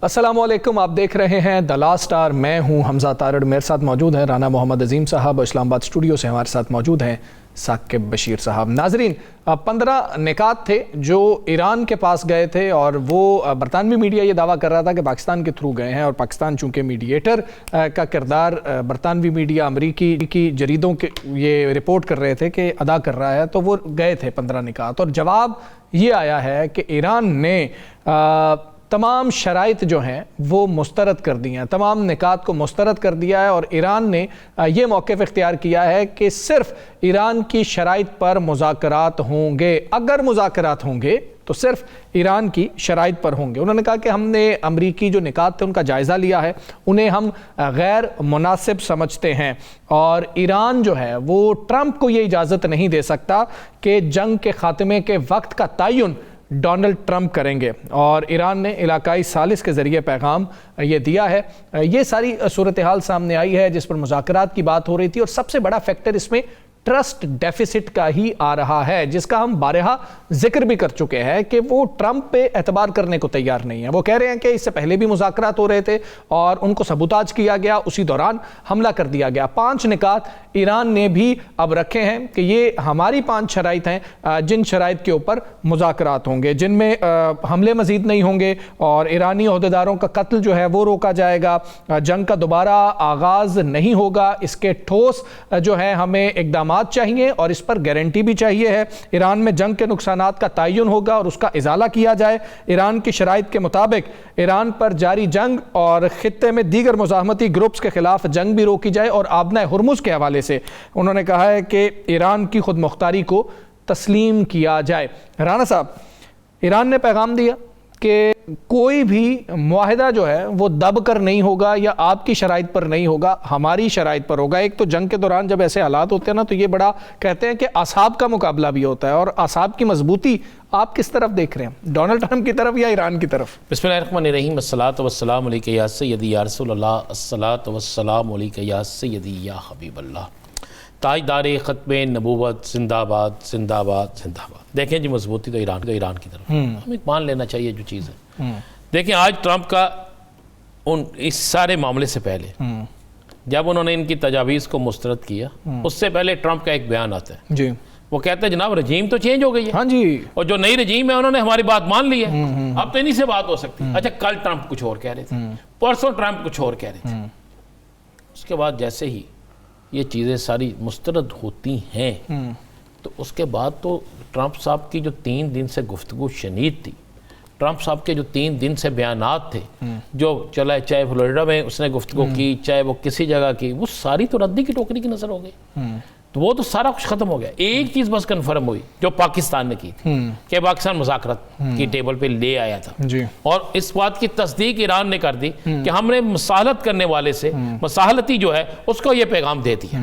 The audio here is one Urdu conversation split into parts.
السلام علیکم، آپ دیکھ رہے ہیں دی لاسٹ اسٹار۔ میں ہوں حمزہ تارڑ، میرے ساتھ موجود ہیں رانا محمد عظیم صاحب، اسلام آباد اسٹوڈیو سے ہمارے ساتھ موجود ہیں ثاقب بشیر صاحب۔ ناظرین، 15 نکات تھے جو ایران کے پاس گئے تھے، اور وہ برطانوی میڈیا یہ دعویٰ کر رہا تھا کہ پاکستان کے تھرو گئے ہیں، اور پاکستان چونکہ میڈییٹر کا کردار برطانوی میڈیا امریکی کی جریدوں کے یہ رپورٹ کر رہے تھے کہ ادا کر رہا ہے، تو وہ گئے تھے 15 نکات، اور جواب یہ آیا ہے کہ ایران نے تمام شرائط جو ہیں وہ مسترد کر دی ہیں، تمام نکات کو مسترد کر دیا ہے، اور ایران نے یہ موقف اختیار کیا ہے کہ صرف ایران کی شرائط پر مذاکرات ہوں گے۔ اگر مذاکرات ہوں گے تو صرف ایران کی شرائط پر ہوں گے۔ انہوں نے کہا کہ ہم نے امریکی جو نکات تھے ان کا جائزہ لیا ہے، انہیں ہم غیر مناسب سمجھتے ہیں، اور ایران جو ہے وہ ٹرمپ کو یہ اجازت نہیں دے سکتا کہ جنگ کے خاتمے کے وقت کا تعین ڈونلڈ ٹرمپ کریں گے، اور ایران نے علاقائی ثالث کے ذریعے پیغام یہ دیا ہے۔ یہ ساری صورتحال سامنے آئی ہے جس پر مذاکرات کی بات ہو رہی تھی، اور سب سے بڑا فیکٹر اس میں ٹرسٹ ڈیفیسٹ کا ہی آ رہا ہے، جس کا ہم بارہا ذکر بھی کر چکے ہیں کہ وہ ٹرمپ پہ اعتبار کرنے کو تیار نہیں ہے۔ وہ کہہ رہے ہیں کہ اس سے پہلے بھی مذاکرات ہو رہے تھے اور ان کو سبوتاج کیا گیا، اسی دوران حملہ کر دیا گیا۔ 5 نکات ایران نے بھی اب رکھے ہیں کہ یہ ہماری 5 شرائط ہیں جن شرائط کے اوپر مذاکرات ہوں گے، جن میں حملے مزید نہیں ہوں گے، اور ایرانی عہدیداروں کا قتل جو ہے وہ روکا جائے گا، جنگ کا دوبارہ آغاز نہیں ہوگا، اس کے ٹھوس جو ہے ہمیں اقدامات چاہیے، اور اس پر گارنٹی بھی چاہیے ہے۔ ایران میں جنگ کے نقصانات کا تعین ہوگا اور اس کا ازالہ کیا جائے۔ ایران کی شرائط کے مطابق ایران پر جاری جنگ اور خطے میں دیگر مزاحمتی گروپس کے خلاف جنگ بھی روکی جائے، اور آبنہ ہرمز کے حوالے سے انہوں نے کہا ہے کہ ایران کی خود مختاری کو تسلیم کیا جائے۔ رانا صاحب، ایران نے پیغام دیا کہ کوئی بھی معاہدہ جو ہے وہ دب کر نہیں ہوگا یا آپ کی شرائط پر نہیں ہوگا، ہماری شرائط پر ہوگا۔ ایک تو جنگ کے دوران جب ایسے حالات ہوتے ہیں نا، تو یہ بڑا کہتے ہیں کہ اعصاب کا مقابلہ بھی ہوتا ہے، اور اعصاب کی مضبوطی آپ کس طرف دیکھ رہے ہیں، ڈونلڈ ٹرمپ کی طرف یا ایران کی طرف؟ بسم اللہ الرحمن الرحیم، الصلاۃ والسلام علیک یا سیدی یا رسول اللہ، الصلاۃ والسلام علیک یا سیدی یا حبیب اللہ، تاجدار ختم نبوت، زندہ آباد زندہ آباد زندہ آباد۔ دیکھیں جی، مضبوطی تو ایران کی طرف، ہمیں مان لینا چاہیے جو چیز ہے۔ دیکھیں آج ٹرمپ کا اس سارے معاملے سے پہلے جب انہوں نے ان کی تجاویز کو مسترد کیا، اس سے پہلے ٹرمپ کا ایک بیان آتا ہے جی، وہ کہتا ہے جناب رجیم تو چینج ہو گئی ہے، ہاں جی، اور جو نئی رجیم ہے انہوں نے ہماری بات مان لی ہے، اب تو انہی سے بات ہو سکتی ہے۔ اچھا، کل ٹرمپ کچھ اور کہہ رہے تھے، پرسوں ٹرمپ کچھ اور کہہ رہے تھے، اس کے بعد جیسے ہی یہ چیزیں ساری مسترد ہوتی ہیں تو اس کے بعد تو ٹرمپ صاحب کی جو 3 دن سے گفتگو شنید تھی، ٹرمپ صاحب کے جو 3 دن سے بیانات تھے، جو چاہے فلوریڈا میں اس نے گفتگو کی، چاہے وہ کسی جگہ کی، وہ ساری تو ردی کی ٹوکری کی نظر ہو گئی، تو وہ تو سارا کچھ ختم ہو گیا۔ ایک چیز بس کنفرم ہوئی جو پاکستان نے کی تھی کہ پاکستان مذاکرات کی ٹیبل پہ لے آیا تھا، اور اس بات کی تصدیق ایران نے کر دی کہ ہم نے مساہلت کرنے والے سے مساہلتی جو ہے اس کو یہ پیغام دے دیا۔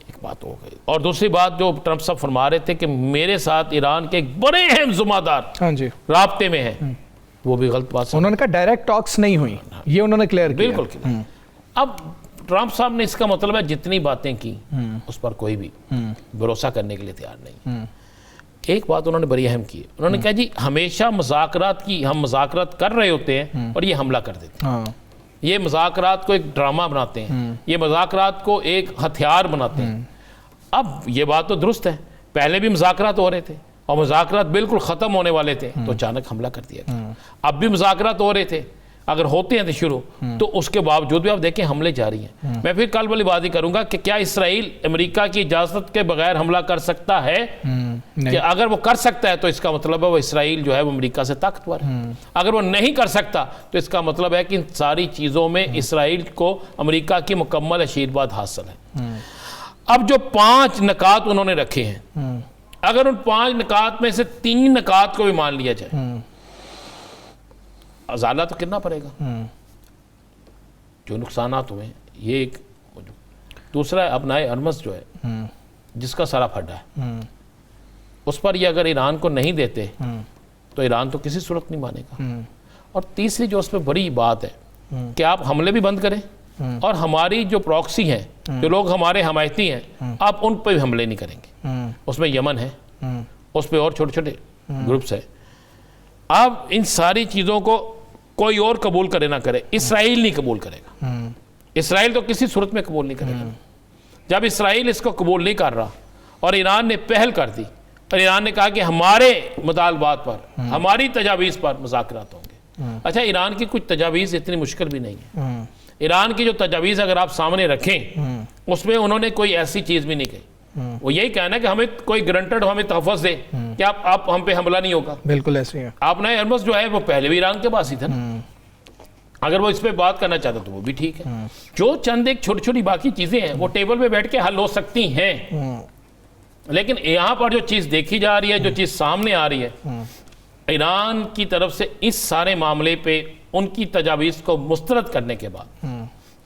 ایک بات ہو گئی، اور دوسری بات جو ٹرمپ صاحب فرما رہے تھے کہ میرے ساتھ ایران کے ایک بڑے اہم ذمہ دار رابطے میں ہیں، وہ بھی غلط بات، انہوں نے کہا ڈائریکٹ ٹاکس نہیں ہوئی، یہ انہوں نے کلیئر کیا۔ بالکل کیا۔ اب ٹرمپ صاحب نے اس کا مطلب ہے جتنی باتیں کی اس پر کوئی بھی بھروسہ کرنے کے لیے تیار نہیں۔ ایک بات انہوں نے بڑی اہم کی، انہوں نے کہا جی ہمیشہ مذاکرات کی ہم مذاکرات کر رہے ہوتے ہیں اور یہ حملہ کر دیتے ہیں، یہ مذاکرات کو ایک ڈرامہ بناتے ہیں، یہ مذاکرات کو ایک ہتھیار بناتے ہیں۔ اب یہ بات تو درست ہے، پہلے بھی مذاکرات ہو رہے تھے اور مذاکرات بالکل ختم ہونے والے تھے تو اچانک حملہ کر دیا گیا۔ اب بھی مذاکرات ہو رہے تھے، اگر ہوتے ہیں تو شروع، تو اس کے باوجود بھی آپ دیکھیں حملے جاری ہیں۔ میں پھر کل والی بات ہی کروں گا کہ کیا اسرائیل امریکہ کی اجازت کے بغیر حملہ کر سکتا ہے؟ کہ اگر وہ کر سکتا ہے تو اس کا مطلب ہے وہ اسرائیل جو ہے وہ امریکہ سے طاقتور ہے۔ اگر وہ نہیں کر سکتا تو اس کا مطلب ہے کہ ان ساری چیزوں میں اسرائیل کو امریکہ کی مکمل آشیرواد حاصل ہے۔ اب جو 5 نکات انہوں نے رکھے ہیں، اگر ان 5 نکات میں سے 3 نکات کو بھی مان لیا جائے، ازالہ تو کرنا پڑے گا جو نقصانات ہوئے ہیں۔ یہ ایک دوسرا ابنائے ارمز جو ہے جس کا سارا پھڈا ہے، اس پر یہ اگر ایران کو نہیں دیتے تو ایران تو کسی صورت نہیں مانے گا۔ اور تیسری جو اس پہ بڑی بات ہے کہ آپ حملے بھی بند کریں، اور ہماری جو پراکسی ہیں، جو لوگ ہمارے حمایتی ہیں، آپ ان پہ بھی حملے نہیں کریں گے۔ اس میں یمن ہے، اس پہ اور چھوٹے چھوٹے گروپس ہیں۔ آپ ان ساری چیزوں کو کوئی اور قبول کرے نہ کرے، اسرائیل نہیں قبول کرے گا. اسرائیل تو کسی صورت میں قبول نہیں کرے گا. جب اسرائیل اس کو قبول نہیں کر رہا اور ایران نے پہل کر دی اور ایران نے کہا کہ ہمارے مطالبات پر، ہماری تجاویز پر مذاکرات ہوں گے. اچھا، ایران کی کچھ تجاویز اتنی مشکل بھی نہیں ہے. ایران کی جو تجاویز اگر آپ سامنے رکھیں اس میں انہوں نے کوئی ایسی چیز بھی نہیں کہی. وہ یہی کہنا ہے کہ ہمیں کوئی گرنٹڈ ہمیں تحفظ دے کہ آپ ہم پہ حملہ نہیں ہوگا. بالکل ایسے ہی ہے. آپ نے ایرمس جو ہے وہ پہلے بھی ایران کے پاس ہی تھا نا. اگر وہ اس پہ بات کرنا چاہتا تو وہ بھی ٹھیک ہے. جو چند ایک چھوٹی چھوٹی باقی چیزیں ہیں وہ ٹیبل پہ بیٹھ کے حل ہو سکتی ہیں. لیکن یہاں پر جو چیز دیکھی جا رہی ہے، جو چیز سامنے آ رہی ہے، ایران کی طرف سے اس سارے معاملے پہ ان کی تجاویز کو مسترد کرنے کے بعد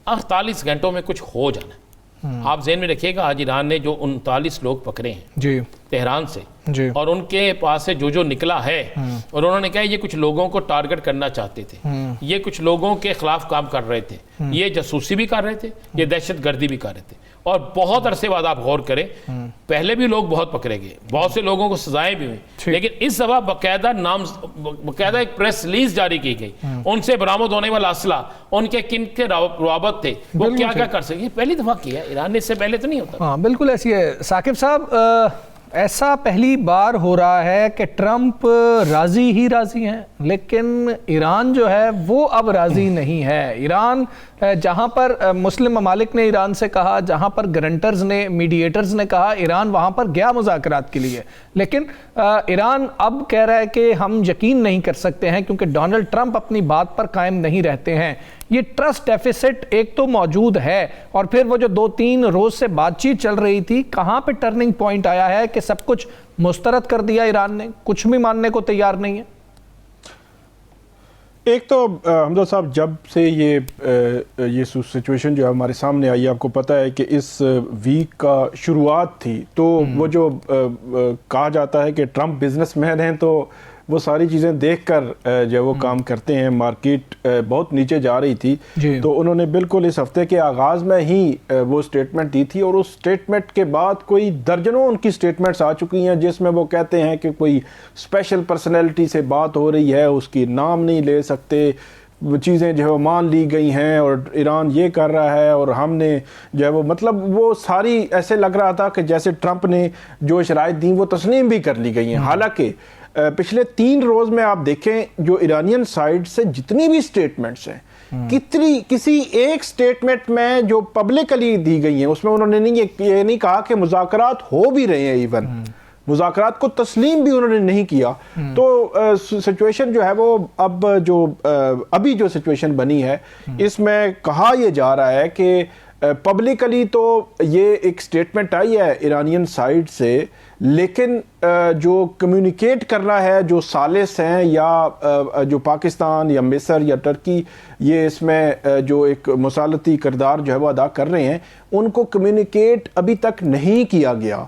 48 گھنٹوں میں کچھ ہو جانا ہے. آپ ذہن میں رکھیے گا، آج ایران نے جو 39 لوگ پکڑے ہیں جی تہران سے، جی، اور ان کے پاس سے جو نکلا ہے، اور انہوں نے کہا یہ کچھ لوگوں کو ٹارگٹ کرنا چاہتے تھے، یہ کچھ لوگوں کے خلاف کام کر رہے تھے، یہ جاسوسی بھی کر رہے تھے، یہ دہشت گردی بھی کر رہے تھے. اور بہت عرصے بعد آپ غور کریں، پہلے بھی لوگ بہت پکڑے گئے، بہت سے لوگوں کو سزائیں بھی ہوئی، لیکن اس دفعہ باقاعدہ ایک پریس ریلیز جاری کی گئی. ان سے برآمد ہونے والا اسلحہ، ان کے کن کے روابط تھے، وہ کیا کیا کر سکے. یہ پہلی دفعہ کیا ہے ایران نے، اس سے پہلے تو نہیں ہوتا. ہاں بالکل ایسی ہے. ثاقب صاحب، ایسا پہلی بار ہو رہا ہے کہ ٹرمپ راضی ہی راضی ہیں، لیکن ایران جو ہے وہ اب راضی نہیں ہے. ایران جہاں پر مسلم ممالک نے ایران سے کہا، جہاں پر گرنٹرز نے، میڈیٹرز نے کہا، ایران وہاں پر گیا مذاکرات کے لیے. لیکن ایران اب کہہ رہا ہے کہ ہم یقین نہیں کر سکتے ہیں کیونکہ ڈونلڈ ٹرمپ اپنی بات پر قائم نہیں رہتے ہیں. یہ ٹرسٹ ڈیفیسٹ ایک تو موجود ہے، اور پھر وہ جو 2-3 روز سے بات چیت چل رہی تھی، کہاں پہ ٹرننگ پوائنٹ آیا ہے کہ سب کچھ مسترد کر دیا ایران نے، کچھ بھی ماننے کو تیار نہیں ہے؟ ایک تو حمزہ صاحب، جب سے یہ سچویشن جو ہے ہمارے سامنے آئی، آپ کو پتہ ہے کہ اس ویک کا شروعات تھی، تو وہ جو کہا جاتا ہے کہ ٹرمپ بزنس مین ہیں تو وہ ساری چیزیں دیکھ کر جو وہ کام کرتے ہیں. مارکیٹ بہت نیچے جا رہی تھی، تو انہوں نے بالکل اس ہفتے کے آغاز میں ہی وہ سٹیٹمنٹ دی تھی، اور اس سٹیٹمنٹ کے بعد کوئی درجنوں ان کی سٹیٹمنٹس آ چکی ہیں جس میں وہ کہتے ہیں کہ کوئی اسپیشل پرسنالٹی سے بات ہو رہی ہے، اس کی نام نہیں لے سکتے، وہ چیزیں جو ہے وہ مان لی گئی ہیں، اور ایران یہ کر رہا ہے، اور ہم نے جو ہے وہ مطلب وہ ساری ایسے لگ رہا تھا کہ جیسے ٹرمپ نے جو شرائط دیں وہ تسلیم بھی کر لی گئی ہیں. حالانکہ پچھلے 3 روز میں آپ دیکھیں جو ایرانین سائیڈ سے جتنی بھی سٹیٹمنٹس ہیں، کسی ایک سٹیٹمنٹ میں جو پبلکلی دی گئی ہیں اس میں انہوں نے یہ نہیں کہا کہ مذاکرات ہو بھی رہے ہیں، ایون مذاکرات کو تسلیم بھی انہوں نے نہیں کیا. تو سچویشن جو ہے وہ ابھی جو سچویشن بنی ہے، اس میں کہا یہ جا رہا ہے کہ پبلکلی تو یہ ایک سٹیٹمنٹ آئی ہے ایرانین سائیڈ سے، لیکن جو کمیونیکیٹ کر رہا ہے، جو ثالث ہیں یا جو پاکستان یا مصر یا ٹرکی، یہ اس میں جو ایک مصالحتی کردار جو ہے وہ ادا کر رہے ہیں، ان کو کمیونیکیٹ ابھی تک نہیں کیا گیا.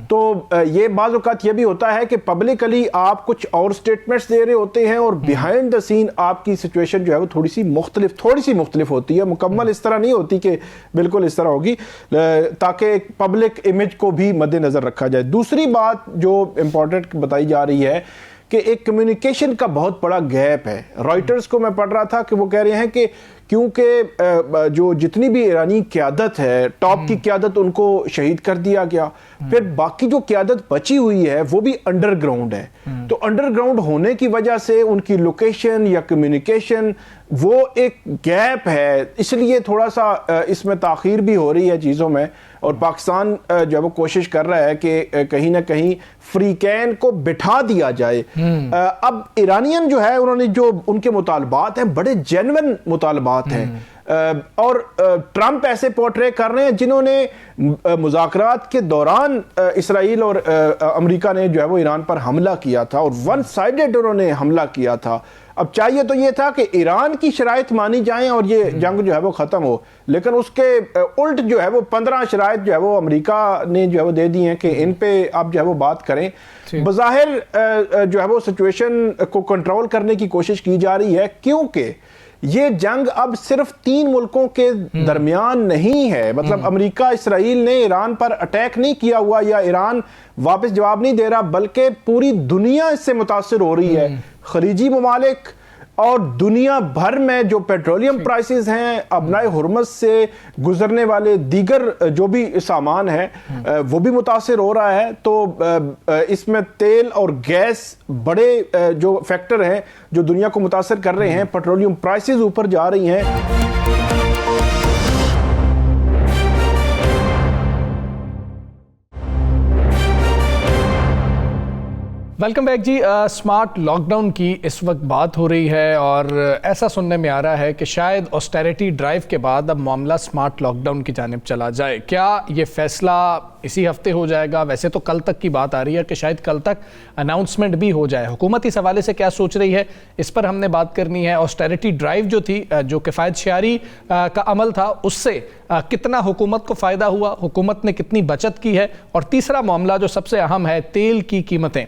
تو یہ بعض اوقات یہ بھی ہوتا ہے کہ پبلکلی آپ کچھ اور سٹیٹمنٹس دے رہے ہوتے ہیں، اور بیہائنڈ دا سین آپ کی سچویشن جو ہے وہ تھوڑی سی مختلف ہوتی ہے، مکمل اس طرح نہیں ہوتی کہ بالکل اس طرح ہوگی، تاکہ پبلک امیج کو بھی مد نظر رکھا جائے. دوسری بات جو امپورٹنٹ بتائی جا رہی ہے کہ ایک کمیونیکیشن کا بہت بڑا گیپ ہے. رائٹرز کو میں پڑھ رہا تھا کہ وہ کہہ رہے ہیں کہ کیونکہ جو جتنی بھی ایرانی قیادت ہے، ٹاپ کی قیادت، ان کو شہید کر دیا گیا، پھر باقی جو قیادت بچی ہوئی ہے وہ بھی انڈر گراؤنڈ ہے. تو انڈر گراؤنڈ ہونے کی وجہ سے ان کی لوکیشن یا کمیونیکیشن وہ ایک گیپ ہے، اس لیے تھوڑا سا اس میں تاخیر بھی ہو رہی ہے چیزوں میں. اور پاکستان جو ہے وہ کوشش کر رہا ہے کہ کہیں نہ کہیں فریقین کو بٹھا دیا جائے. اب ایرانین جو ہے انہوں نے جو ان کے مطالبات ہیں بڑے جینوین مطالبات ہیں، اور ٹرمپ ایسے پورٹرے کر رہے ہیں جنہوں نے مذاکرات کے دوران اسرائیل اور امریکہ نے جو ہے وہ ایران پر حملہ کیا تھا، اور ون سائیڈڈ انہوں نے حملہ کیا تھا. اب چاہیے تو یہ تھا کہ ایران کی شرائط مانی جائیں اور یہ جنگ جو ہے وہ ختم ہو، لیکن اس کے الٹ جو ہے وہ 15 شرائط جو ہے وہ امریکہ نے جو ہے وہ دے دی ہیں کہ ان پہ آپ جو ہے وہ بات کریں. بظاہر جو ہے وہ سچویشن کو کنٹرول کرنے کی کوشش کی جا رہی ہے، کیونکہ یہ جنگ اب صرف 3 ملکوں کے درمیان نہیں ہے. مطلب امریکہ اسرائیل نے ایران پر اٹیک نہیں کیا ہوا یا ایران واپس جواب نہیں دے رہا، بلکہ پوری دنیا اس سے متاثر ہو رہی ہے. خلیجی ممالک، اور دنیا بھر میں جو پیٹرولیم پرائسز ہیں، ابنائے ہرمز سے گزرنے والے دیگر جو بھی سامان ہے وہ بھی متاثر ہو رہا ہے. تو اس میں تیل اور گیس بڑے جو فیکٹر ہیں جو دنیا کو متاثر کر رہے ہیں. پیٹرولیم پرائسز اوپر جا رہی ہیں. ویلکم بیک جی. سمارٹ لاک ڈاؤن کی اس وقت بات ہو رہی ہے اور ایسا سننے میں آ رہا ہے کہ شاید آسٹیرٹی ڈرائیو کے بعد اب معاملہ سمارٹ لاک ڈاؤن کی جانب چلا جائے. کیا یہ فیصلہ اسی ہفتے ہو جائے گا؟ ویسے تو کل تک کی بات آ رہی ہے کہ شاید کل تک اناؤنسمنٹ بھی ہو جائے. حکومت اس حوالے سے کیا سوچ رہی ہے اس پر ہم نے بات کرنی ہے. آسٹیرٹی ڈرائیو جو تھی، جو کفایت شعاری کا عمل تھا، اس سے کتنا حکومت کو فائدہ ہوا، حکومت نے کتنی بچت کی ہے. اور تیسرا معاملہ جو سب سے اہم ہے، تیل کی قیمتیں.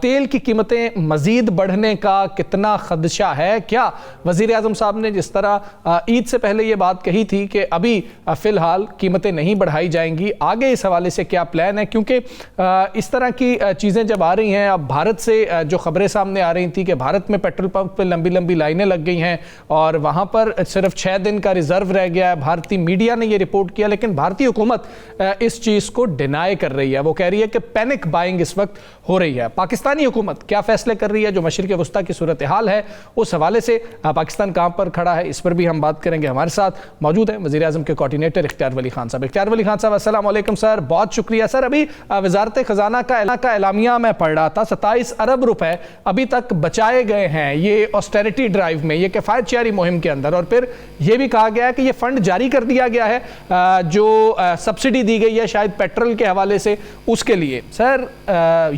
تیل کی قیمتیں مزید بڑھنے کا کتنا خدشہ ہے؟ کیا وزیر اعظم صاحب نے جس طرح عید سے پہلے یہ بات کہی تھی کہ ابھی فی الحال قیمتیں نہیں بڑھائی جائیں گی، آگے اس حوالے سے کیا پلان ہے؟ کیونکہ اس طرح کی چیزیں جب آ رہی ہیں، اب بھارت سے جو خبریں سامنے آ رہی تھیں کہ بھارت میں پیٹرول پمپ پہ لمبی لمبی لائنیں لگ گئی ہیں اور وہاں پر صرف 6 دن کا ریزرو رہ گیا ہے. بھارتی میڈیا نے یہ رپورٹ کیا، لیکن بھارتی حکومت اس چیز کو ڈینائی کر رہی ہے. وہ کہہ رہی ہے کہ پینک بائنگ اس وقت ہو رہی ہے. پاکستانی حکومت کیا فیصلے کر رہی ہے؟ جو مشرق وسطیٰ کی صورتحال ہے اس حوالے سے پاکستان کہاں پر کھڑا ہے، اس پر بھی ہم بات کریں گے. ہمارے ساتھ موجود ہیں وزیر اعظم کے کوارڈینیٹر اختیار ولی خان صاحب. اختیار ولی خان صاحب السلام علیکم سر، بہت شکریہ. سر ابھی وزارت خزانہ کا اعلامیہ میں پڑھ رہا تھا، 27 ارب روپے ابھی تک بچائے گئے ہیں یہ آسٹیرٹی ڈرائیو میں، یہ کفایت شعاری مہم کے اندر. اور پھر یہ بھی کہا گیا ہے کہ یہ فنڈ جاری کر دیا گیا ہے جو سبسڈی دی گئی ہے شاید پیٹرول کے حوالے سے اس کے لیے. سر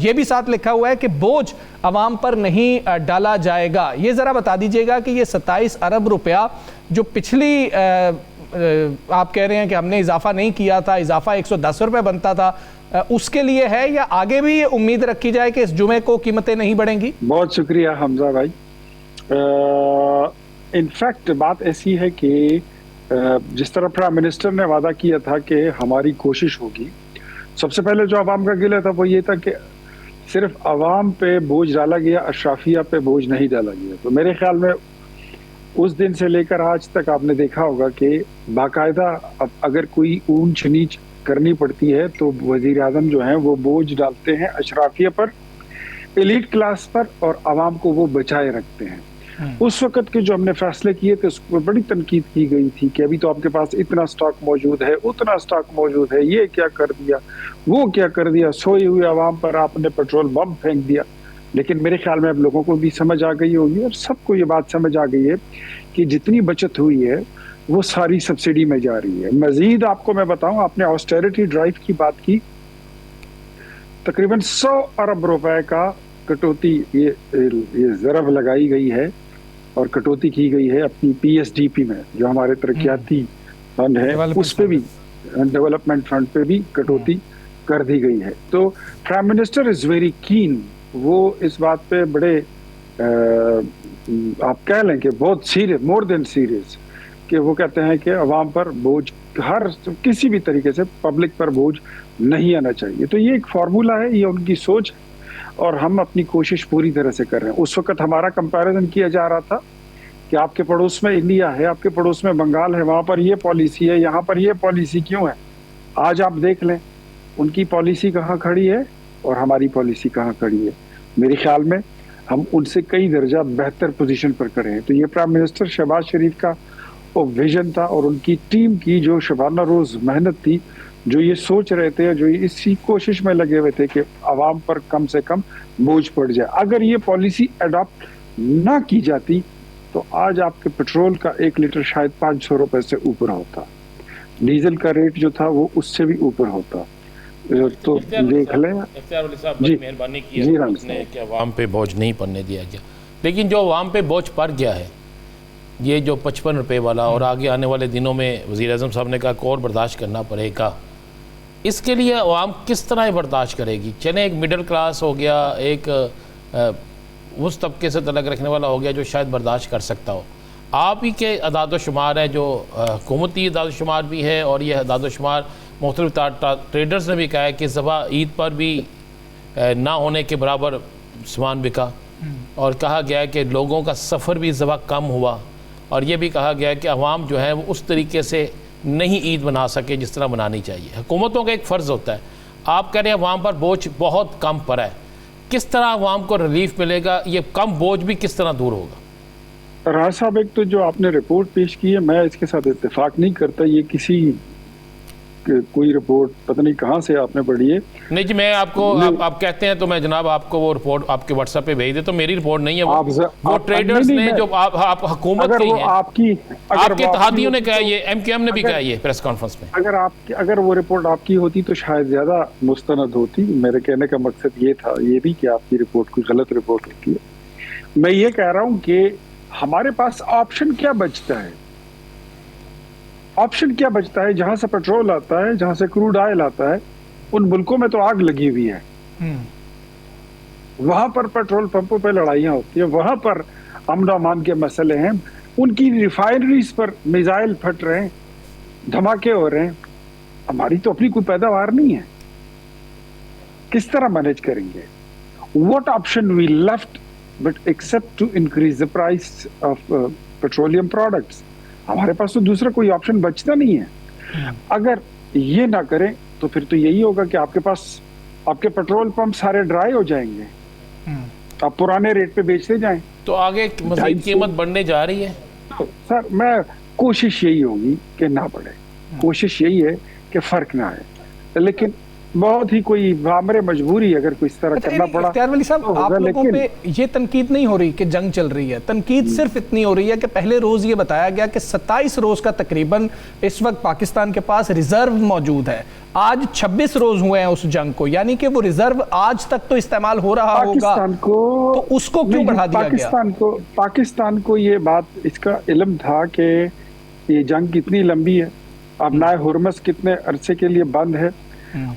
یہ بھی ساتھ لکھا ہوا ہے کہ بوجھ عوام پر نہیں ڈالا جائے گا. یہ ذرا بتا دیجئے گا کہ یہ 27 ارب روپیہ جو پچھلی آپ کہہ رہے ہیں کہ ہم نے اضافہ نہیں کیا تھا، اضافہ 110 روپے بنتا تھا، اس کے لیے ہے یا آگے بھی یہ امید رکھی جائے کہ اس جمعے کو قیمتیں نہیں بڑھیں گی؟ بہت شکریہ حمزہ بھائی. انفیکٹ بات ایسی ہے کہ جس طرح پرائم منسٹر نے وعدہ کیا تھا کہ ہماری کوشش ہوگی، سب سے پہلے جو عوام کا گلہ تھا وہ یہ تھا کہ صرف عوام پہ بوجھ ڈالا گیا، اشرافیہ پہ بوجھ نہیں ڈالا گیا. تو میرے خیال میں اس دن سے لے کر آج تک آپ نے دیکھا ہوگا کہ باقاعدہ اگر کوئی اونچ نیچ کرنی پڑتی ہے تو وزیر اعظم جو ہیں وہ بوجھ ڈالتے ہیں اشرافیہ پر، ایلیٹ کلاس پر، اور عوام کو وہ بچائے رکھتے ہیں. اس وقت کے جو ہم نے فیصلے کیے تھے اس پر بڑی تنقید کی گئی تھی کہ ابھی تو آپ کے پاس اتنا سٹاک موجود ہے، اتنا سٹاک موجود ہے، یہ کیا کر دیا، وہ کیا کر دیا، سوئی ہوئے عوام پر آپ نے پیٹرول بم پھینک دیا. لیکن میرے خیال میں اب لوگوں کو بھی سمجھ آ گئی ہوگی اور سب کو یہ بات سمجھ آ گئی ہے کہ جتنی بچت ہوئی ہے وہ ساری سبسڈی میں جا رہی ہے. مزید آپ کو میں بتاؤں، آپ نے آسٹیرٹی ڈرائیو کی بات کی، تقریباً 100 ارب روپے کا کٹوتی یہ ضرب لگائی گئی ہے اور کٹوتی کی گئی ہے اپنی پی ایس ڈی پی میں جو ہمارے ترقیاتی فنڈ ہے، اس پہ بھی ڈیولپمنٹ فنڈ پہ بھی کٹوتی کر دی گئی ہے. تو prime minister is very keen, وہ اس بات پہ بڑے آپ کہہ لیں کہ بہت سیریس، مور دین سیریس، کہ وہ کہتے ہیں کہ عوام پر بوجھ ہر کسی بھی طریقے سے پبلک پر بوجھ نہیں آنا چاہیے. تو یہ ایک فارمولہ ہے، یہ ان کی سوچ ہے اور ہم اپنی کوشش پوری طرح سے کر رہے ہیں. اس وقت ہمارا کمپیریزن کیا جا رہا تھا کہ آپ کے پڑوس میں انڈیا ہے، آپ کے پڑوس میں بنگال ہے، وہاں پر یہ پالیسی ہے، یہاں پر یہ پالیسی کیوں ہے. آج آپ دیکھ لیں ان کی پالیسی کہاں کھڑی ہے اور ہماری پالیسی کہاں کھڑی ہے. میرے خیال میں ہم ان سے کئی درجہ بہتر پوزیشن پر کھڑے ہیں. تو یہ پرائم منسٹر شہباز شریف کا وہ ویژن تھا اور ان کی ٹیم کی جو شبانہ روز محنت تھی، جو یہ سوچ رہے تھے، جو اسی کوشش میں لگے ہوئے تھے کہ عوام پر کم سے کم بوجھ پڑ جائے. اگر یہ پالیسی اڈاپٹ نہ کی جاتی تو آج آپ کے پیٹرول کا 1 لیٹر شاید 500 روپے سے اوپر ہوتا، ڈیزل کا ریٹ جو تھا وہ اس سے بھی اوپر ہوتا. تو دیکھ لیں. اختیار ولی صاحب بڑی مہربانی کی ہے کہ عوام پہ بوجھ نہیں پڑنے دیا گیا، لیکن جو عوام پہ بوجھ پڑ گیا ہے یہ جو 55 روپے والا، اور آگے آنے والے دنوں میں وزیر اعظم صاحب نے کہا کہ اور برداشت کرنا پڑے گا، اس کے لیے عوام کس طرح برداشت کرے گی؟ چلیں ایک مڈل کلاس ہو گیا، ایک اس طبقے سے تعلق رکھنے والا ہو گیا جو شاید برداشت کر سکتا ہو. آپ ہی کے اعداد و شمار ہیں جو حکومتی اعداد و شمار بھی ہے، اور یہ اعداد و شمار مختلف ٹریڈرز نے بھی کہا ہے کہ اس دفعہ عید پر بھی نہ ہونے کے برابر سامان بکا. اور کہا گیا ہے کہ لوگوں کا سفر بھی اس دفعہ کم ہوا، اور یہ بھی کہا گیا ہے کہ عوام جو ہے وہ اس طریقے سے نہیں عید منا سکے جس طرح منانی چاہیے۔ حکومتوں کا ایک فرض ہوتا ہے، آپ کہہ رہے ہیں عوام پر بوجھ بہت کم پڑا ہے، کس طرح عوام کو ریلیف ملے گا؟ یہ کم بوجھ بھی کس طرح دور ہوگا؟ راج صاحب، ایک تو جو آپ نے رپورٹ پیش کی ہے میں اس کے ساتھ اتفاق نہیں کرتا، یہ کسی کوئی رپورٹ پتہ نہیں کہاں سے آپ نے پڑھی ہے۔ نہیں جی، میں آپ کو آپ کہتے ہیں تو میں جناب آپ کو وہ رپورٹ آپ کے واٹس ایپ پہ بھیج دے، تو میری رپورٹ نہیں ہے، وہ ٹریڈرز نے جو آپ حکومت کی ہیں، آپ کے اتحادیوں نے کہا، یہ ایم کیو ایم نے بھی کہا یہ پریس کانفرنس میں۔ اگر وہ رپورٹ آپ کی ہوتی تو شاید زیادہ مستند ہوتی۔ میرے کہنے کا مقصد یہ تھا، یہ نہیں کہ آپ کی رپورٹ کوئی غلط رپورٹ ہوتی ہے۔ میں یہ کہہ رہا ہوں کہ ہمارے پاس آپشن کیا بچتا ہے؟ آپشن کیا بچتا ہے؟ جہاں سے پیٹرول آتا ہے، جہاں سے کروڈ آئل آتا ہے، ان ملکوں میں تو آگ لگی ہوئی ہے، وہاں پر پیٹرول پمپوں پہ لڑائیاں ہوتی ہیں، وہاں پر امن و امان کے مسئلے ہیں، ان کی ریفائنریز پر میزائل پھٹ رہے ہیں، دھماکے ہو رہے ہیں۔ ہماری تو اپنی کوئی پیداوار نہیں ہے، کس طرح مینج کریں گے؟ What option we left but except to increase the price of petroleum products? ہمارے پاس تو دوسرا کوئی آپشن بچتا نہیں ہے۔ اگر یہ نہ کریں تو پھر تو یہی ہوگا کہ آپ کے پاس آپ کے پیٹرول پمپ سارے ڈرائی ہو جائیں گے، آپ پرانے ریٹ پہ بیچتے جائیں۔ تو آگے مزید قیمت بڑھنے جا رہی ہے؟ سر، میں کوشش یہی ہوگی کہ نہ بڑھے، کوشش یہی ہے کہ فرق نہ آئے، لیکن بہت ہی کوئی بامر مجبوری اگر کوئی اس طرح کرنا پڑا۔ اختیار ولی صاحب، آپ لوگوں پہ یہ تنقید نہیں ہو رہی کہ جنگ چل رہی ہے، تنقید صرف اتنی ہو رہی ہے کہ پہلے روز یہ بتایا گیا کہ 27 روز کا تقریباً اس وقت پاکستان کے پاس ریزرو موجود ہے، آج 26 روز ہوئے ہیں اس جنگ کو، یعنی کہ وہ ریزرو آج تک تو استعمال ہو رہا ہوگا، تو اس کو کیوں بڑھا دیا گیا؟ پاکستان کو یہ بات، اس کا علم تھا کہ یہ جنگ کتنی لمبی ہے، اب نائے ہرمز کتنے عرصے کے لیے بند ہے،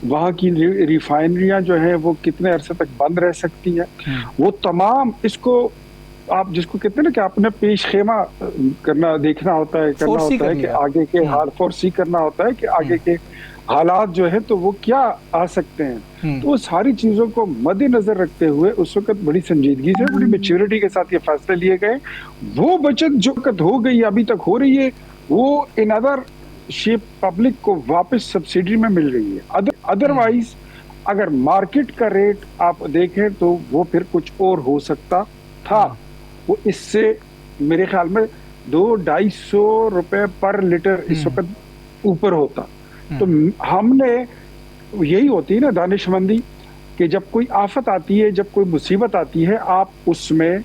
وہاں کی ریفائنریاں جو ہیں وہ کتنے عرصے تک بند رہ سکتی ہیں، وہ تمام اس کو آپ جس کو کہتے ہیں نا کہ آپ نے پیش خیمہ کرنا، دیکھنا ہوتا ہے، کرنا ہوتا ہے کہ آگے کے حال فورسی کرنا ہوتا ہے کہ آگے کے حالات جو ہے تو وہ کیا آ سکتے ہیں۔ تو وہ ساری چیزوں کو مد نظر رکھتے ہوئے اس وقت بڑی سنجیدگی سے، بڑی میچورٹی کے ساتھ یہ فیصلے لیے گئے۔ وہ بچت جو وقت ہو گئی، ابھی تک ہو رہی ہے، وہ ان ادر شیپ پبلک کو واپس سبسیڈی میں مل رہی ہے۔ ادروائز اگر مارکیٹ کا ریٹ آپ دیکھیں تو وہ پھر کچھ اور ہو سکتا تھا، وہ اس سے میرے خیال میں 200-250 روپے پر لیٹر اس وقت اوپر ہوتا۔ تو ہم نے یہی ہوتی ہے نا دانش مندی کہ جب کوئی آفت آتی ہے، جب کوئی مصیبت آتی ہے، آپ اس میں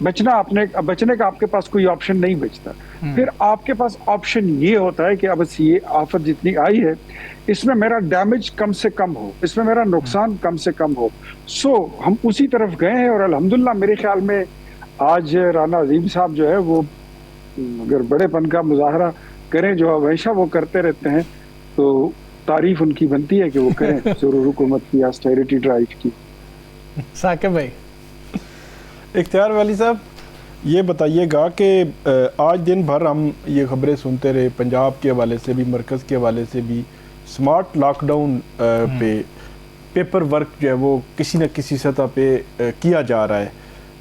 بچنے کا آپ کے پاس کوئی آپشن نہیں بچتا، پھر آپ کے پاس آپشن یہ ہوتا ہے کہ اب یہ آفت جتنی آئی ہے اس میں میرا ڈیمیج کم سے کم ہو، اس میں میرا نقصان کم سے کم ہو۔ سو ہم اسی طرف گئے ہیں، اور الحمدللہ میرے خیال میں آج رانا عظیم صاحب جو ہے وہ اگر بڑے پن کا مظاہرہ کریں جو ہمیشہ وہ کرتے رہتے ہیں، تو تعریف ان کی بنتی ہے کہ وہ کریں ضرور حکومت کی آسٹیریٹی ڈرائیو کی۔ ثاقب بھائی، اختیار ولی صاحب یہ بتائیے گا کہ آج دن بھر ہم یہ خبریں سنتے رہے، پنجاب کے حوالے سے بھی، مرکز کے حوالے سے بھی، سمارٹ لاک ڈاؤن پہ پیپر ورک جو ہے وہ کسی نہ کسی سطح پہ کیا جا رہا ہے،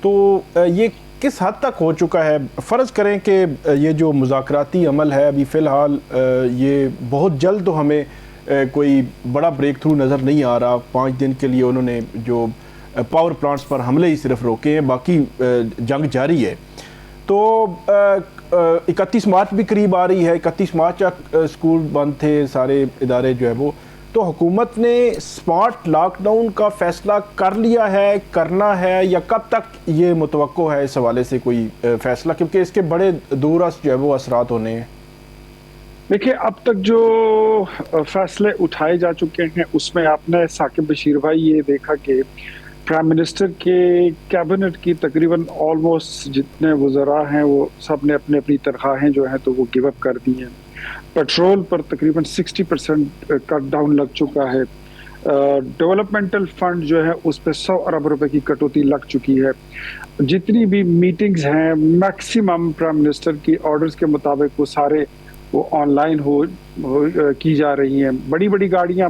تو یہ کس حد تک ہو چکا ہے؟ فرض کریں کہ یہ جو مذاکراتی عمل ہے ابھی فی الحال یہ بہت جلد تو ہمیں کوئی بڑا بریک تھرو نظر نہیں آ رہا، 5 دن کے لیے انہوں نے جو پاور پلانٹس پر حملے ہی صرف روکے ہیں، باقی جنگ جاری ہے، تو 31 مارچ بھی قریب آ رہی ہے، 31 مارچ تک اسکول بند تھے، سارے ادارے جو ہے وہ، تو حکومت نے سمارٹ لاک ڈاؤن کا فیصلہ کر لیا ہے، کرنا ہے، یا کب تک یہ متوقع ہے اس حوالے سے کوئی فیصلہ، کیونکہ اس کے بڑے دور از جو ہے وہ اثرات ہونے ہیں؟ دیکھیں، اب تک جو فیصلے اٹھائے جا چکے ہیں اس میں آپ نے ثاقب بشیر بھائی یہ دیکھا کہ پرائم منسٹر کے کیبنٹ کی تقریباً آلموسٹ جتنے وزراء ہیں وہ سب نے اپنی اپنی تنخواہیں جو ہیں تو وہ گیو اپ کر دی ہیں، پیٹرول پر تقریباً 60% کٹ ڈاؤن لگ چکا ہے، ڈیولپمنٹل فنڈ جو ہے اس پہ 100 ارب روپے کی کٹوتی لگ چکی ہے، جتنی بھی میٹنگز ہیں میکسیمم پرائم منسٹر کی آرڈرز کے مطابق وہ سارے وہ آن لائن کی جا رہی ہیں، بڑی بڑی گاڑیاں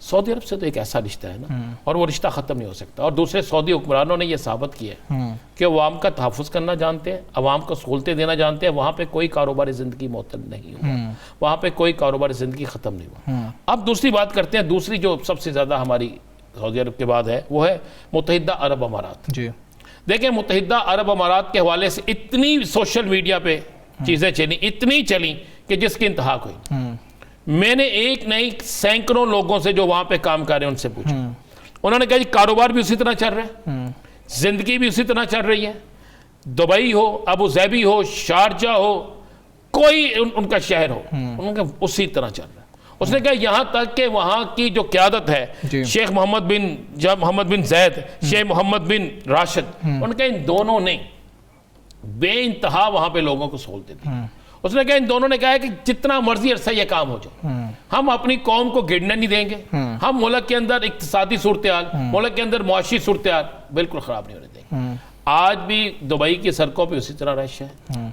سعودی عرب سے تو ایک ایسا رشتہ ہے نا، اور وہ رشتہ ختم نہیں ہو سکتا. اور دوسرے سعودی حکمرانوں نے یہ ثابت کیا ہے کہ عوام کا تحفظ کرنا جانتے ہیں، عوام کو سہولتیں دینا جانتے ہیں. وہاں پہ کوئی کاروباری زندگی معطل نہیں ہوا، وہاں پہ کوئی کاروباری زندگی ختم نہیں ہوا. اب دوسری بات کرتے ہیں. دوسری جو سب سے زیادہ ہماری سعودی عرب کے بعد ہے وہ ہے متحدہ عرب امارات. جی دیکھیں متحدہ عرب امارات کے حوالے سے اتنی سوشل میڈیا پہ چیزیں چلیں، اتنی چلیں کہ جس کی انتہا کوئی. میں نے ایک نہیں سینکڑوں لوگوں سے جو وہاں پہ کام کر رہے ہیں ان سے پوچھا. انہوں نے کہا جی کاروبار بھی اسی طرح چل رہا ہے، زندگی بھی اسی طرح چل رہی ہے. دبئی ہو، ابو ظہبی ہو، شارجہ ہو، کوئی ان کا شہر ہو، انہوں نے کہا اسی طرح چل رہا ہے. اس نے کہا یہاں تک کہ وہاں کی جو قیادت ہے شیخ محمد بن زید، شیخ محمد بن راشد، ان کا ان دونوں نے بے انتہا وہاں پہ لوگوں کو سہولتیں دی. اس نے کہا ان دونوں نے کہا ہے کہ جتنا مرضی عرصہ یہ کام ہو جائے ہم اپنی قوم کو گرنے نہیں دیں گے. ہم ملک کے اندر اقتصادی صورتحال، ملک کے اندر معاشی صورتحال بالکل خراب نہیں ہونے دیں گے. آج بھی دبئی کی سڑکوں پہ اسی طرح رش ہے،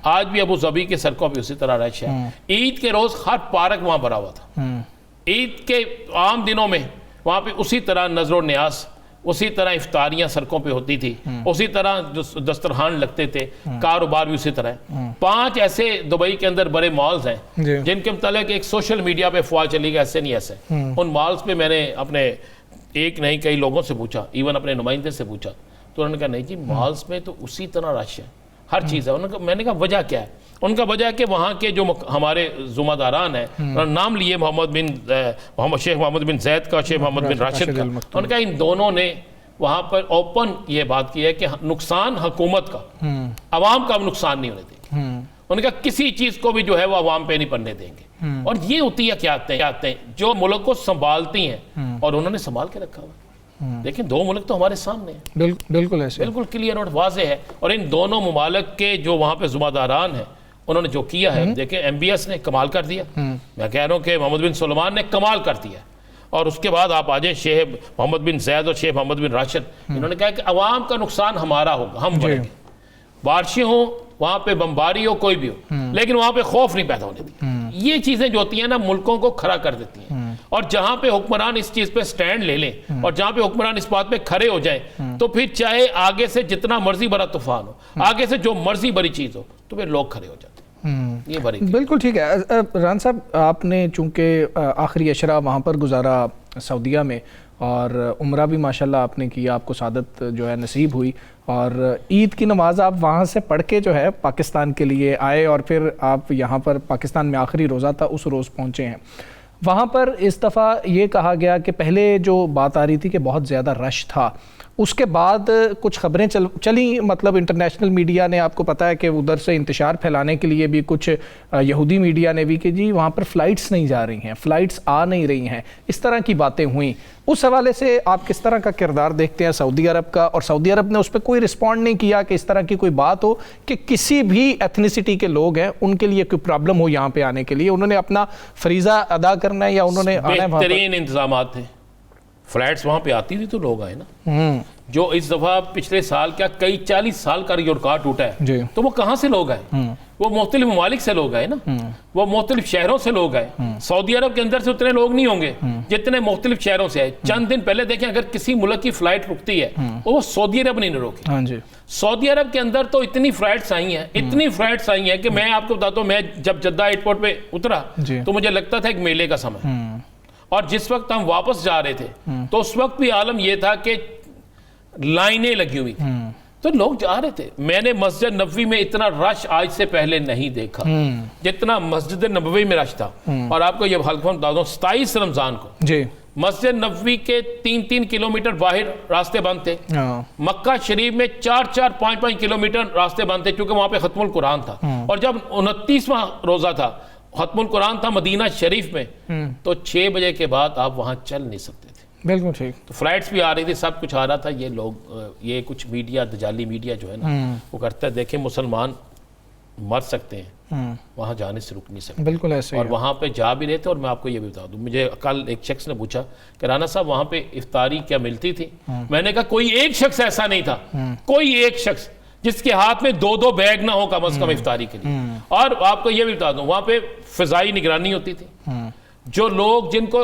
آج بھی ابو ظبی کی سڑکوں پہ اسی طرح رش ہے. عید کے روز ہر پارک وہاں بھرا ہوا تھا. عید کے عام دنوں میں وہاں پہ اسی طرح نظر و نیاز، اسی طرح افطاریاں سڑکوں پہ ہوتی تھی، اسی طرح دسترخوان لگتے تھے، کاروبار بھی اسی طرح ہے. 5 ایسے دبئی کے اندر بڑے مالز ہیں جن کے متعلق ایک سوشل میڈیا پہ افواہ چلی گئی ایسے نہیں ایسے. ان مالز پہ میں نے اپنے ایک نہیں کئی لوگوں سے پوچھا، ایون اپنے نمائندے سے پوچھا، تو انہوں نے کہا نہیں جی مالز میں تو اسی طرح رش ہے، ہر چیز ہے. میں نے کہا وجہ کیا ہے؟ ان کا وجہ ہے کہ وہاں کے جو ہمارے ذمہ داران ہیں، انہوں نے نام لیے شیخ محمد بن زید کا، شیخ محمد بن راشد کا. انہوں نے کہا ان دونوں نے وہاں پر اوپن یہ بات کی ہے کہ نقصان حکومت کا، عوام کا نقصان نہیں ہونے دیں گے. ان کا کسی چیز کو بھی جو ہے وہ عوام پہ نہیں پڑنے دیں گے. اور یہ ہوتی ہے کیا آتے ہیں جو ملک کو سنبھالتی ہیں، اور انہوں نے سنبھال کے رکھا ہوا. لیکن 2 ملک تو ہمارے سامنے ہیں، بالکل ایسے، بالکل کلیئر اور واضح ہے. اور ان دونوں ممالک کے جو وہاں پہ ذمہ داران ہیں انہوں نے جو کیا ہے، دیکھیں ایم بی ایس نے کمال کر دیا. میں کہہ رہا ہوں کہ محمد بن سلمان نے کمال کر دیا. اور اس کے بعد آپ آ جائیں شیخ محمد بن زید اور شیخ محمد بن راشد، انہوں نے کہا کہ عوام کا نقصان ہمارا ہوگا، ہم بڑھیں گے. بارشیں ہوں، وہاں پہ بمباری ہو، کوئی بھی ہو، لیکن وہاں پہ خوف نہیں پیدا ہونے دی. یہ چیزیں جو ہوتی ہیں نا ملکوں کو کھڑا کر دیتی ہیں. اور جہاں پہ حکمران اس چیز پہ سٹینڈ لے لیں، اور جہاں پہ حکمران اس بات پہ کھڑے ہو جائیں، تو پھر چاہے آگے سے جتنا مرضی بڑا طوفان ہو، آگے سے جو مرضی بڑی چیز ہو، تو پھر لوگ کھڑے ہو جاتے ہیں. یہ بالکل ٹھیک ہے. ران صاحب آپ نے چونکہ آخری اشرا وہاں پر گزارا سعودیہ میں، اور عمرہ بھی ماشاءاللہ آپ نے کیا، آپ کو سعادت جو ہے نصیب ہوئی، اور عید کی نماز آپ وہاں سے پڑھ کے جو ہے پاکستان کے لیے آئے، اور پھر آپ یہاں پر پاکستان میں آخری روزہ تھا اس روز پہنچے ہیں. وہاں پر اس دفعہ یہ کہا گیا کہ پہلے جو بات آ رہی تھی کہ بہت زیادہ رش تھا، اس کے بعد کچھ خبریں چلیں، مطلب انٹرنیشنل میڈیا نے، آپ کو پتہ ہے کہ ادھر سے انتشار پھیلانے کے لیے بھی کچھ یہودی میڈیا نے بھی کہ جی وہاں پر فلائٹس نہیں جا رہی ہیں، فلائٹس آ نہیں رہی ہیں، اس طرح کی باتیں ہوئیں. اس حوالے سے آپ کس طرح کا کردار دیکھتے ہیں سعودی عرب کا؟ اور سعودی عرب نے اس پہ کوئی رسپونڈ نہیں کیا کہ اس طرح کی کوئی بات ہو کہ کسی بھی ایتھنیسٹی کے لوگ ہیں ان کے لیے کوئی پرابلم ہو یہاں پہ آنے کے لیے؟ انہوں نے اپنا فریضہ ادا کرنا ہے یا انہوں نے آنا ہے؟ بہترین انتظامات تھے، فلائٹس وہاں پہ آتی تھی تو لوگ آئے نا. جو اس دفعہ پچھلے سال کیا کئی 40 سال کا ریکارڈ ٹوٹا ہے، تو وہ کہاں سے لوگ آئے؟ وہ مختلف ممالک سے لوگ آئے نا، وہ مختلف شہروں سے لوگ آئے. سعودی عرب کے اندر سے اتنے لوگ نہیں ہوں گے جتنے مختلف شہروں سے آئے. چند دن پہلے دیکھیں اگر کسی ملک کی فلائٹ رکتی ہے وہ سعودی عرب نہیں روکی. سعودی عرب کے اندر تو اتنی فلائٹس آئی ہیں، اتنی فلائٹس آئی ہیں کہ میں آپ کو بتاتا ہوں، میں جب جدہ ایئرپورٹ پہ اترا تو مجھے لگتا تھا ایک میلے کا سمے. اور جس وقت ہم واپس جا رہے تھے تو اس وقت بھی عالم یہ تھا کہ لائنیں لگی ہوئی تھی، تو لوگ جا رہے تھے. میں نے مسجد نبوی میں اتنا رش آج سے پہلے نہیں دیکھا جتنا مسجد نبوی میں رش تھا. اور آپ کو یہ حلقہ بتا دوں، 27 رمضان کو مسجد نبوی کے 3-3 کلومیٹر باہر راستے بند تھے. مکہ شریف میں 4-4 5-5 کلومیٹر راستے بند تھے کیونکہ وہاں پہ ختم القرآن تھا. اور جب 29واں روزہ تھا، ختم القرآن تھا مدینہ شریف میں، تو 6 بجے کے بعد آپ وہاں چل نہیں سکتے تھے. بالکل ٹھیک. تو فلائٹس بھی آ رہی تھی، سب کچھ آ رہا تھا. یہ لوگ یہ کچھ میڈیا، دجالی میڈیا جو ہے نا وہ کرتا ہے. دیکھیں مسلمان مر سکتے ہیں، وہاں جانے سے رک نہیں سکتے. بالکل ایسے. اور وہاں پہ جا بھی رہے تھے. اور میں آپ کو یہ بھی بتا دوں، مجھے کل ایک شخص نے پوچھا کہ رانا صاحب وہاں پہ افطاری کیا ملتی تھی؟ میں نے کہا کوئی ایک شخص ایسا نہیں تھا، کوئی ایک شخص جس کے ہاتھ میں 2 بیگ نہ ہو کم از کم افطاری کے لیے. اور آپ کو یہ بھی بتا دوں وہاں پہ فضائی نگرانی ہوتی تھی. جو لوگ جن کو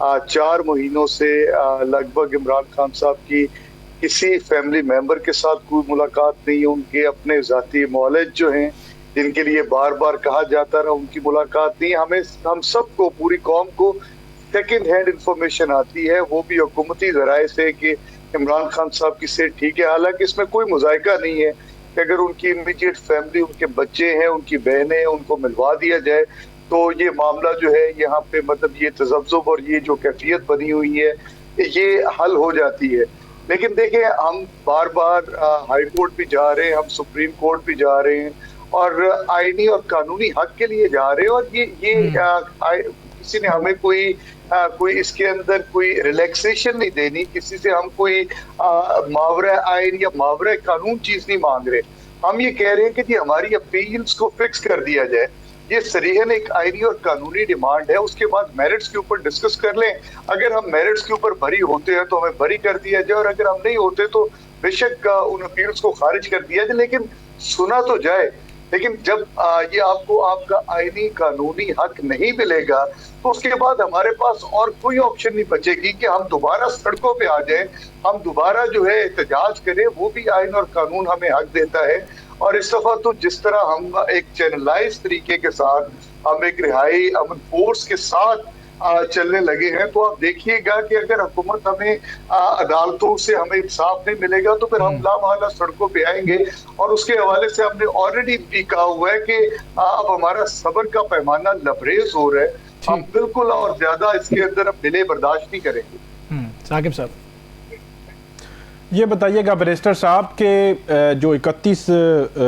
4 مہینوں سے لگ بھگ عمران خان صاحب کی کسی فیملی ممبر کے ساتھ کوئی ملاقات نہیں ہے. ان کے اپنے ذاتی مولد جو ہیں جن کے لیے بار بار کہا جاتا رہا ان کی ملاقات نہیں. ہم سب کو, پوری قوم کو سیکنڈ ہینڈ انفارمیشن آتی ہے, وہ بھی حکومتی ذرائع سے, کہ عمران خان صاحب کی صحت ٹھیک ہے. حالانکہ اس میں کوئی مذائقہ نہیں ہے کہ اگر ان کی امیڈیٹ فیملی, ان کے بچے ہیں, ان کی بہنیں, ان کو ملوا دیا جائے تو یہ معاملہ جو ہے یہاں پہ مطلب یہ تذبذب اور یہ جو کیفیت بنی ہوئی ہے یہ حل ہو جاتی ہے. لیکن دیکھیں ہم بار بار ہائی کورٹ بھی جا رہے ہیں, ہم سپریم کورٹ بھی جا رہے ہیں اور آئینی اور قانونی حق کے لیے جا رہے ہیں, اور یہ کسی نے ہمیں کوئی اس کے اندر کوئی ریلیکسیشن نہیں دینی, کسی سے ہم کوئی ماورہ آئین یا ماورہ قانون چیز نہیں مانگ رہے. ہم یہ کہہ رہے ہیں کہ جی ہماری اپیلز کو فکس کر دیا جائے. یہ صریحاً ایک آئینی اور قانونی ڈیمانڈ ہے. اس کے بعد میرٹس کے اوپر ڈسکس کر لیں. اگر ہم میرٹس کے اوپر بری ہوتے ہیں تو ہمیں بری کر دیا جائے, اور اگر ہم نہیں ہوتے تو بے شک ان اپیلز کو خارج کر دیا جائے, لیکن سنا تو جائے. لیکن جب یہ آپ کو آپ کا آئینی قانونی حق نہیں ملے گا تو اس کے بعد ہمارے پاس اور کوئی آپشن نہیں بچے گی کہ ہم دوبارہ سڑکوں پہ آ جائیں, ہم دوبارہ جو ہے احتجاج کریں. وہ بھی آئین اور قانون ہمیں حق دیتا ہے. اور اس دفعہ تو جس طرح ہم ایک چینلائز طریقے کے ساتھ, ہم ایک رہائی امن فورس کے ساتھ چلنے لگے ہیں, تو آپ دیکھیے گا کہ اگر حکومت ہمیں عدالتوں سے ہمیں انصاف نہیں ملے گا تو پھر ہم لامحالہ سڑکوں پہ آئیں گے. اور اس کے حوالے سے ہم نے آلریڈی بھی کہا ہوا ہے کہ اب ہمارا صبر کا پیمانہ لبریز ہو رہا ہے. ہم بالکل اور زیادہ اس کے اندر اب ڈیلے برداشت نہیں کریں گے. ثاقب صاحب یہ بتائیے گا بیرسٹر صاحب کہ جو 31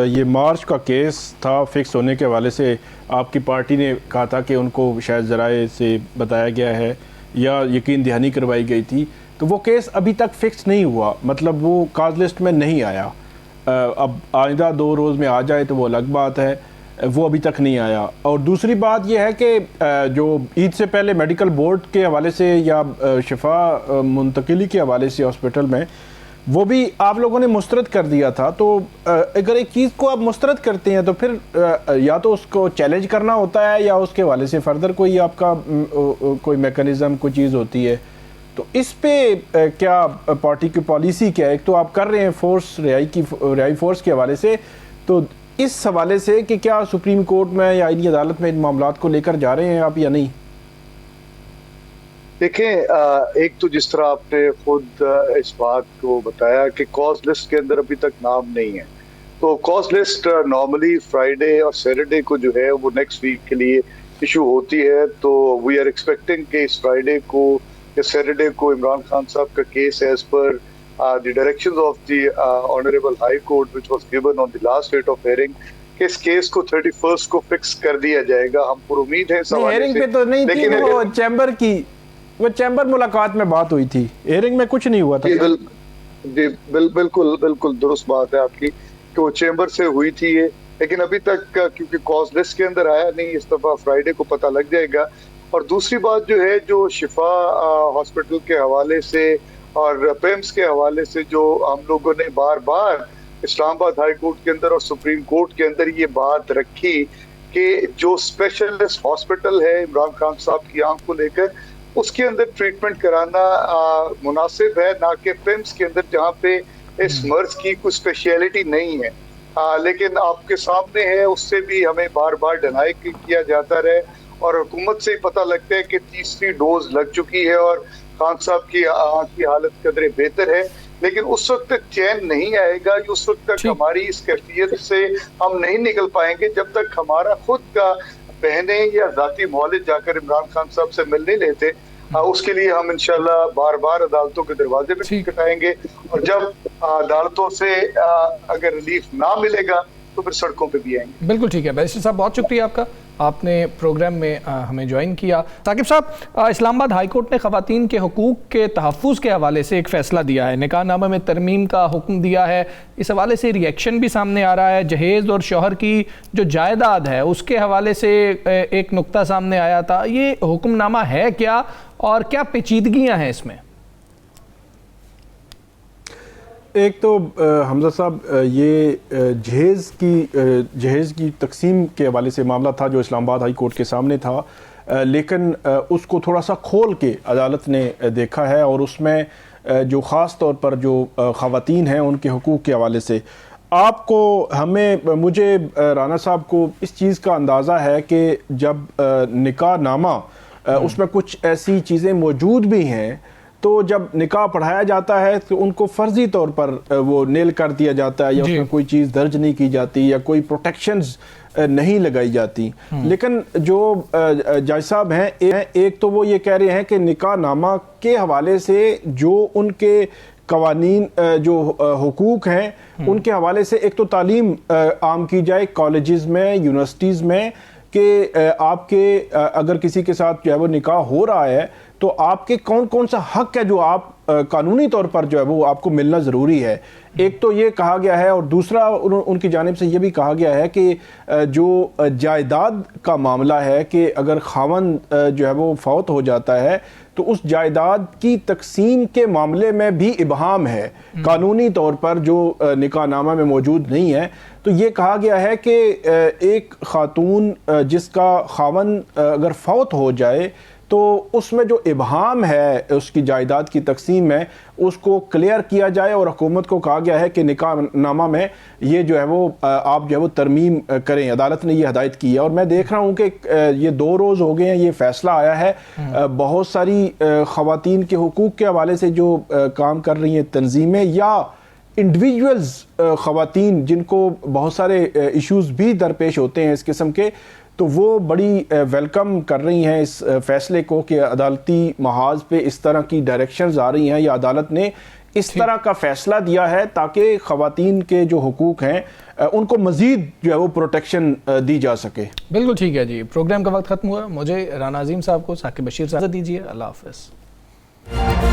یہ مارچ کا کیس تھا فکس ہونے کے حوالے سے آپ کی پارٹی نے کہا تھا کہ ان کو شاید ذرائع سے بتایا گیا ہے یا یقین دہانی کروائی گئی تھی, تو وہ کیس ابھی تک فکس نہیں ہوا, مطلب وہ کاز لسٹ میں نہیں آیا. اب آئندہ 2 روز میں آ جائے تو وہ الگ بات ہے, وہ ابھی تک نہیں آیا. اور دوسری بات یہ ہے کہ جو عید سے پہلے میڈیکل بورڈ کے حوالے سے یا شفا منتقلی کے حوالے سے ہاسپٹل میں وہ بھی آپ لوگوں نے مسترد کر دیا تھا. تو اگر ایک چیز کو آپ مسترد کرتے ہیں تو پھر یا تو اس کو چیلنج کرنا ہوتا ہے یا اس کے حوالے سے فردر کوئی آپ کا کوئی میکانزم کوئی چیز ہوتی ہے. تو اس پہ کیا پارٹی کی پالیسی کیا ہے؟ ایک تو آپ کر رہے ہیں فورس رہائی فورس کے حوالے سے, تو اس حوالے سے کہ کیا سپریم کورٹ میں یا آئینی عدالت میں ان معاملات کو لے کر جا رہے ہیں آپ یا نہیں؟ دیکھیں ایک تو جس طرح آپ نے خود اس بات کو بتایا کہ کاز لسٹ کے اندر ابھی تک نام نہیں ہے, تو کاز لسٹ نارملی فرائیڈے اور سیٹرڈے کو جو ہے وہ نیکسٹ ویک کے لیے ایشو ہوتی ہے. تو وی آر ایکسپیکٹنگ کہ اس فرائیڈے کو یا سیٹرڈے کو عمران خان صاحب کا case as per the directions of the honourable high court which was given on the last date of hearing کہ اس کیس کو 31 کو فکس کر دیا جائے گا. ہم پر امید ہے ہیئرنگ پہ تو نہیں تھی, وہ چیمبر کی وہ چیمبر ملاقات میں بات ہوئی تھی, ہیئرنگ میں کچھ نہیں ہوا تھا. جی بالکل درست بات ہے آپ کی کہ وہ چیمبر سے ہوئی تھی یہ, لیکن ابھی تک کیونکہ کاز لسٹ کے اندر آیا نہیں, اس دفعہ فرائیڈے کو پتہ لگ جائے گا. اور دوسری بات جو ہے, جو شفا ہاسپٹل کے حوالے سے اور پیمس کے حوالے سے جو ہم لوگوں نے بار بار اسلام آباد ہائی کورٹ کے اندر اور سپریم کورٹ کے اندر یہ بات رکھی کہ جو اسپیشلسٹ ہاسپٹل ہے عمران خان صاحب کی آنکھ کو لے کر, اس کے اندر ٹریٹمنٹ کرانا مناسب ہے, نہ کہ پیمس کے اندر جہاں پہ اس مرض کی کوئی اسپیشلٹی نہیں ہے. لیکن آپ کے سامنے ہے, اس سے بھی ہمیں بار بار ڈینائی کیا جاتا رہے, اور حکومت سے ہی پتہ لگتا ہے کہ 3ری ڈوز لگ چکی ہے اور خان صاحب کی حالت قدرے بہتر ہے. لیکن اس وقت تک چین نہیں آئے گا, اس وقت تک ہماری اس کیفیت سے ہم نہیں نکل پائیں گے جب تک ہمارا خود کا بہنیں یا ذاتی مولد جا کر عمران خان صاحب سے مل نہیں لیتے. اس کے لیے ہم انشاءاللہ بار بار عدالتوں کے دروازے پہ کٹائیں گے, اور جب عدالتوں سے اگر ریلیف نہ ملے گا تو پھر سڑکوں پہ بھی آئیں گے. بالکل ٹھیک ہے بیرسٹر صاحب, بہت شکریہ آپ کا, آپ نے پروگرام میں ہمیں جوائن کیا. ثاقب صاحب, اسلام آباد ہائی کورٹ نے خواتین کے حقوق کے تحفظ کے حوالے سے ایک فیصلہ دیا ہے, نکاح نامہ میں ترمیم کا حکم دیا ہے. اس حوالے سے ریئیکشن بھی سامنے آ رہا ہے. جہیز اور شوہر کی جو جائیداد ہے اس کے حوالے سے ایک نقطہ سامنے آیا تھا. یہ حکم نامہ ہے کیا اور کیا پیچیدگیاں ہیں اس میں؟ ایک تو حمزہ صاحب, یہ جہیز کی تقسیم کے حوالے سے معاملہ تھا جو اسلام آباد ہائی کورٹ کے سامنے تھا. لیکن اس کو تھوڑا سا کھول کے عدالت نے دیکھا ہے، اور اس میں جو خاص طور پر جو خواتین ہیں ان کے حقوق کے حوالے سے آپ کو مجھے رانا صاحب کو اس چیز کا اندازہ ہے کہ جب نکاح نامہ اس میں کچھ ایسی چیزیں موجود بھی ہیں، تو جب نکاح پڑھایا جاتا ہے تو ان کو فرضی طور پر وہ نیل کر دیا جاتا ہے، یا اس میں کوئی چیز درج نہیں کی جاتی، یا کوئی پروٹیکشنز نہیں لگائی جاتی. لیکن جو جج صاحب ہیں، ایک تو وہ یہ کہہ رہے ہیں کہ نکاح نامہ کے حوالے سے جو ان کے قوانین جو حقوق ہیں ان کے حوالے سے ایک تو تعلیم عام کی جائے کالجز میں، یونیورسٹیز میں، کہ آپ کے اگر کسی کے ساتھ جو ہے وہ نکاح ہو رہا ہے تو آپ کے کون کون سا حق ہے جو آپ قانونی طور پر جو ہے وہ آپ کو ملنا ضروری ہے. ایک تو یہ کہا گیا ہے، اور دوسرا ان کی جانب سے یہ بھی کہا گیا ہے کہ جو جائیداد کا معاملہ ہے کہ اگر خاوند جو ہے وہ فوت ہو جاتا ہے تو اس جائیداد کی تقسیم کے معاملے میں بھی ابہام ہے قانونی طور پر، جو نکاح نامہ میں موجود نہیں ہے. تو یہ کہا گیا ہے کہ ایک خاتون جس کا خاوند اگر فوت ہو جائے تو اس میں جو ابہام ہے اس کی جائیداد کی تقسیم میں اس کو کلیئر کیا جائے، اور حکومت کو کہا گیا ہے کہ نکاح نامہ میں یہ جو ہے وہ آپ جو ہے وہ ترمیم کریں. عدالت نے یہ ہدایت کی ہے، اور میں دیکھ رہا ہوں کہ یہ 2 روز ہو گئے ہیں یہ فیصلہ آیا ہے. بہت ساری خواتین کے حقوق کے حوالے سے جو کام کر رہی ہیں تنظیمیں یا انڈیویجولز خواتین جن کو بہت سارے ایشوز بھی درپیش ہوتے ہیں اس قسم کے، تو وہ بڑی ویلکم کر رہی ہیں اس فیصلے کو کہ عدالتی محاذ پہ اس طرح کی ڈائریکشنز آ رہی ہیں، یا عدالت نے اس طرح کا فیصلہ دیا ہے تاکہ خواتین کے جو حقوق ہیں ان کو مزید جو ہے وہ پروٹیکشن دی جا سکے. بالکل ٹھیک ہے جی، پروگرام کا وقت ختم ہوا. مجھے رانا عظیم صاحب کو ثاقب بشیر صاحب دیجیے. اللہ حافظ.